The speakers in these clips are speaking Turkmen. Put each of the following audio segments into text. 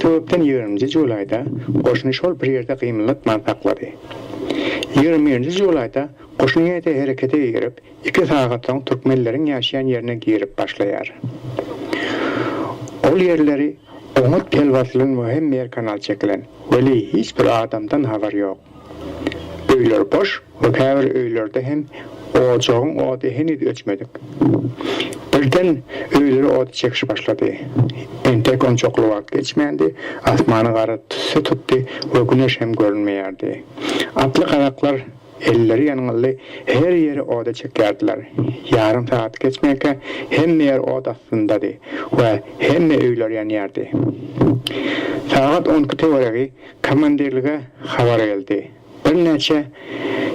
sebepten 20 Julayda qoşun şol bir yerde kıyımlanıp takladı. 20 Julayda qoşun ýete herekete girip 2 sagatdan türkmenlerin ýaşaýan ýerine girip başlaýar. Ol yerleri Oňat telwatlyň möhim ýer kanal çekilen, weli hiç bir adamdan habar ýok. Öýler boş, we käbir öýlerde hem ojagyň ody henüz öçmedik. Birden öýleri ody çekişi başlady. Entek on çoklu wagt geçmendi, asmany gara tüsü tutdy we güneş hem görünmeýärdi. Atly garaklar elleri ýanyňyly her ýeri oda çekerdiler. Yarım saat geçmeke hemme yer oda astyndady we hemme öýler ýanýardy. Saat 12 teweregi komandirlige habar geldi. Bir neçe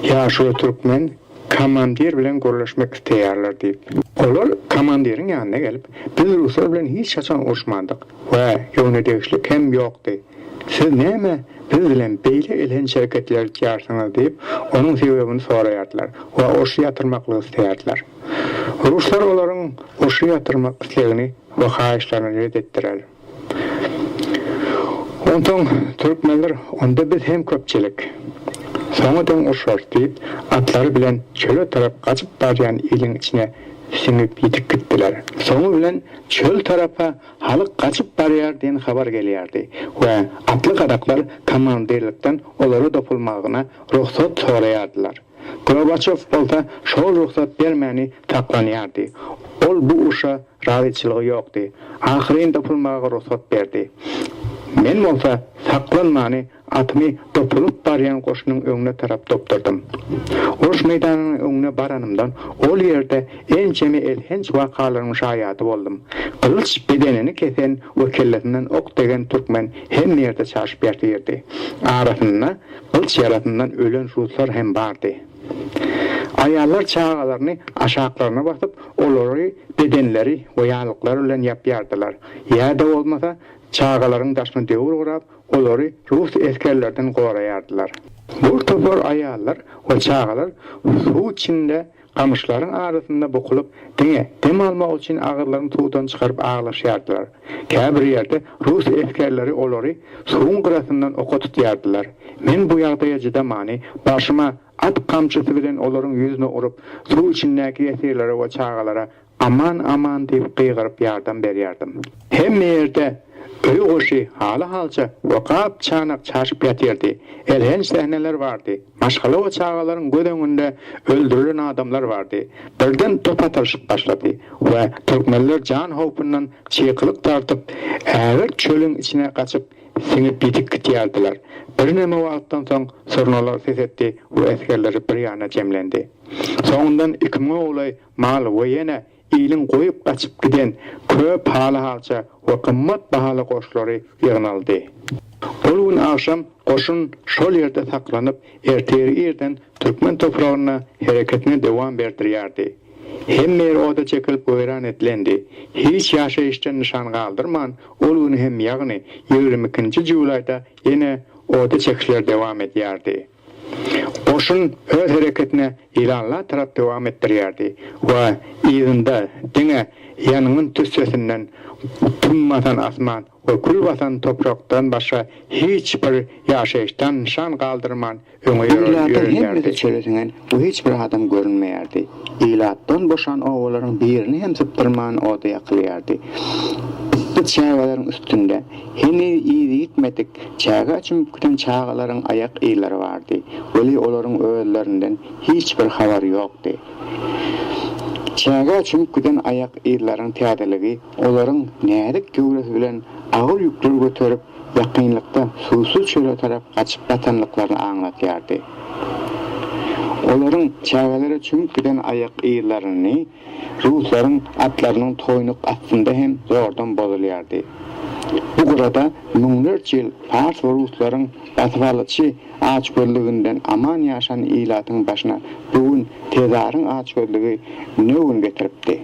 ýaşly türkmen komandir bilen görüşmek isteýärler diýip. Olar komandiriň ýanyna gelip, biz Ruslar bilen hiç haçan uruşmadyk we ýönedeşlik hem ýokdy. Siz näme biz bilen beýle elhen şerketler ýarsaňyz diýip, onuň sebebini soraýardylar we oşy ýatyrmakly isteýärdiler. Ruslar olaryň oşy ýatyrmak islegini we haýyşlaryny reddetdiler. Ondan türkmenler onda biz hem köpçilik. Soňadan oşar diýip, atlary bilen çöle tarap gaçyp barýan iliň içine siňip ýitip gitdiler. Soňu bilen çöl tarapa halyk gaçyp barýar diýen habar gelýärdi we atly garaklar komandirlikden olary dopulmagyna ruhsat soraýardylar. Gorbaçov bolsa şol ruhsat bermäni taklanýardy. Ol bu uşa razyçylygy ýokdy. Ahyryn dopulmagy ruhsat berdi. Men bolsa saklanmany atmy dopulup barýan goşunyň öňüne tarap dopdurdum. Uruş meýdanynyň öňüne baranymdan ol ýerde ençemi elhenç wakalaryň şaýady boldum. Kılıç bedenini kesen we kellesinden ok degen türkmen hem ýerde çaşyp ýatyrdy. Arasynda kılıç ýaratyndan ölen ruslar hem bardy. Ayallar çağalaryny aşaklaryna basyp olary bedenleri we ýalyklary bilen ýapýardylar. Ýa-da bolmasa çağalaryň daşyny döwür urap, olary Rus eskerlerden goraýardylar. Bu topar ayallar we çağalar suw içinde gamışlaryň arasynda bokulup, dem almak üçin agyrlaryny tuwdan çykaryp aglaşýardylar. Käbir ýerde Rus eskerleri olary suwun gyrasyndan oka tutýardylar. Men bu ýagdaýa jydamany, başyma at kamçysy bilen olaryň ýüzüne urup, suw içindäki esirlere we çağalara aman diýip gıýgyryp ýardam berýärdim. Hemme ýerde öýü goşy halça wagap çanak çaşyp ýatyrdy. Elhenç sahneler bardy. Maşgala we çağalaryň gödeňinde öldürülen adamlar bardy. Birden top atışyp başlady we türkmenler jan howpyndan çykylyk tartyp, äger çölüň içine gaçyp siňip ýitip gitýärdiler. Bir neme wagtdan soň sornalar ses etdi we eskerleri bir ýana jemlendi. Soňundan 2 oğlay mal we ýene ýylyň goýup gaçyp giden köp halça we kymmat bahaly goşlary ýygnaldy. Ol gün akşam goşun şol ýerde saklanyp, erteri türkmen topragyna hereketine dowam berdirýärdi. Hemme ýer oda çekilip goýran etlendi. Hiç ýaşaýyşdan nişan galdyrman, ol gün hem ýagny 22 Julayda ýene oda çekişler dowam edýärdi. Goşun öz hereketine ilanla tarap dowam etdirýärdi we ýygyňda diňe ýanynyň tüssesinden tummatan asman we kul batan toprakdan başga hiç bir ýaşaýyşdan nişan galdyrman öňe ýörýärdi. Bu hiç bir adam görünmeýärdi. Ilatdan boşan owalaryň birini hem sypdyrman oda ýakylýardy. Çağalaryň üstünde heni ýygy gitmedik. Çaga açyp giden çağalaryň ayak ýylary bardy. Weli olaryň öýlerinden hiç bir habar ýokdy. Çaga açyp giden ayak ýylaryň täzeligi olaryň nädik göwresi bilen agyr ýükleri göterip ýakynlykda suwsuz çöle tarap gaçyp batanlyklaryny aňlatýardy. Olaryň çağalara çümüp giden ayak ýylaryny Ruslaryň atlarynyň toýnup atynda hem zordan bozulýardy. Bu gurada müňlerçe ýyl Fars we Ruslaryň batwalyçy ağaç göllüginden aman ýaşan ýylatyň başyna bugün tezaryň ağaç göllügi nöwün getiripdi.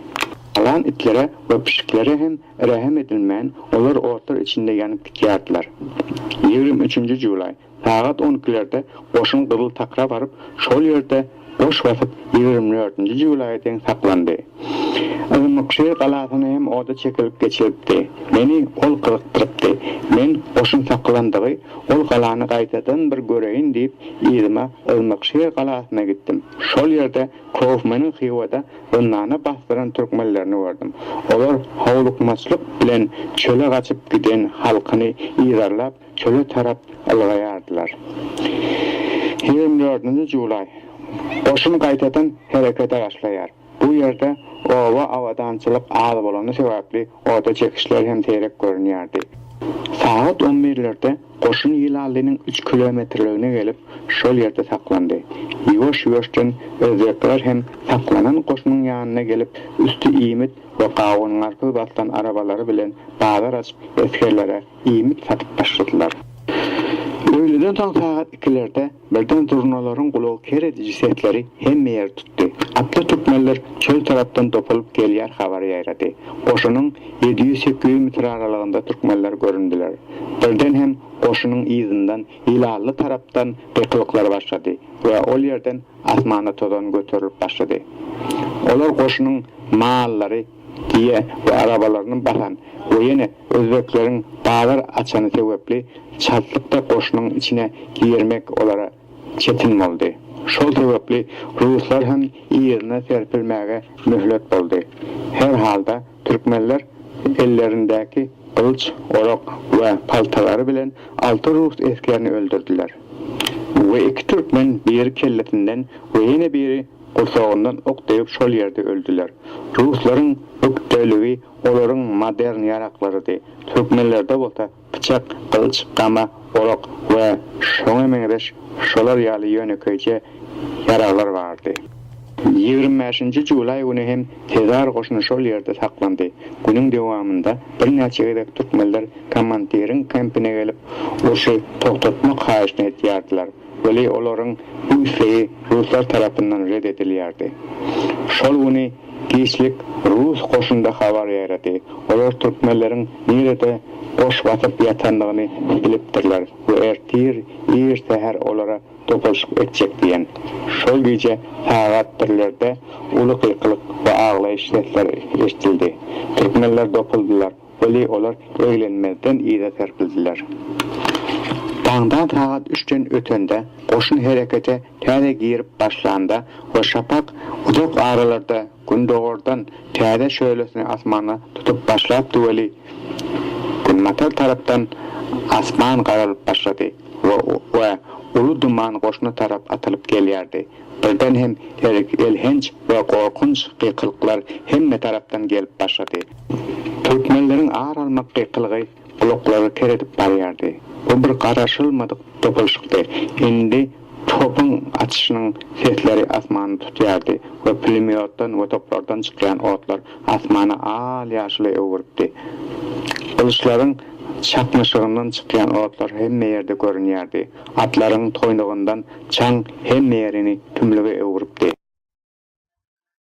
Alan itlere ve pişiklere hem rehem edilmeyen olar ortar içinde yanıp gitýärdiler. 23 Julay saat 12'lerde goşun gırıl takra varıp şol ýerde boş basıp 24. Julay'dan saklandı. Ilmıkşehir qalasyna hem oda çekilip geçiripdi. Meni ol kılıktırıpdı. Men boşun saklandığı ol qalany qaytadan bir göreyin deyip ýylyma Ilmıkşehir qalasyna gittim. Şol ýerde Kaufmanyň Hywada ınnana bastıran türkmenlerini gördüm. Olar howlukmaçlyk bilen çöle gaçyp giden halkyny ýyrarlap çöle tarap algaýardylar. 24. Julay. Boşun qaytadan herekete başlaýar. Bu ýerde owa awadançylyk az bolany sebäpli oda çekişler hem terek görünýärdi. Saat 11'lerde koşun Yilalynyň 3 kilometrligine gelip şol ýerde saklandy. Ýuwaş-ýuwaşdan özbekler hem saklanan koşunyň ýanyna gelip üstü iýmit we gawanyň arky bastan arabalary bilen bazar açyp eskerlere iýmit satyp başladylar. Öýleden soň saat 2'lerde birden zurnalaryň gulagy keredici setleri hemme ýer tutdy. Atly türkmenler çöl tarapdan dopalyp gelýär habary ýaýrady. Koşunyň 700-800 metr aralygynda türkmenler göründüler. Birden hem koşunyň ýyzyndan Ýylaly tarapdan gykylyklar başlady we ol ýerden asmana todan göterilip başlady. Olar koşunyň mallary diye ve arabalaryny basan we ýene özbekleriň bazar açany sebäpli çatlykda koşunyň içine girmek olara çetin boldy. Şol sebäpli ruslar hem ýerine serpilmäge möhlet boldy. Her halda türkmenler ellerindäki kılıç, orok ve paltalary bilen 6 rus eskerini öldürdüler. Ve 2 türkmen bir kelletinden ve ýene biri Kursağından ok deyip şol ýerde öldüler. Ruslaryň ökdöligi olaryň modern ýaraklarydy. Türkmenlerde bolsa bıçak, kılıç, gama, orok we şoňa meňdeş şolar ýaly ýönekeýçe ýaraglar bardy. 25. Julay günü hem tezar koşunu şol ýerde saklandy. Günüň dowamında bir näçe gedek türkmenler komandiriň kempine gelip oşy toktatmak haýyşyny etýärdiler. Böyle olaryň bu isleği Ruslar tarapyndan red edilýärdi. Şol günü Giçlik Rus koşunda habar ýarady. Olar türkmenleriň nerede boş batyp ýatandygyny bilipdirler. Bu ertir, seher olara topaşyp etjek diýen. Şol gece saat 1'lerde uly gyklyk we aglaýyş sesler eşdildi. Türkmenler dopuldylar. Böyle olar öýlenmezden ýyda serpildiler. Dağdan saat 3'ten ötende koşun herekete täze girip başlanda ve şapak uzak aralarda gün doğurdan täze şöylesini asmana tutup başlapdy weli günmatar tarapdan asman garalyp başlady ve ulu duman koşuna tarap atılıp gelýärdi. Birden hem elhenç ve korkunç gykylyklar hemme tarapdan gelip başlady. Türkmenleriň ağır almak gykılıgy kulaklary keredip barýardy. Bu bir garaşylmadyk topulşykdy. Indi topun açyşynyň sesleri asmany tutýardy we pulemyotdan we toplardan çykan otlar asmana al ýaşyly öwüripdi. Kılıçlaryň çakmaşygyndan çykan otlar hemme ýerde görünýärdi. Atlaryň toýnugyndan çaň hemme ýerini tümlüge öwüripdi.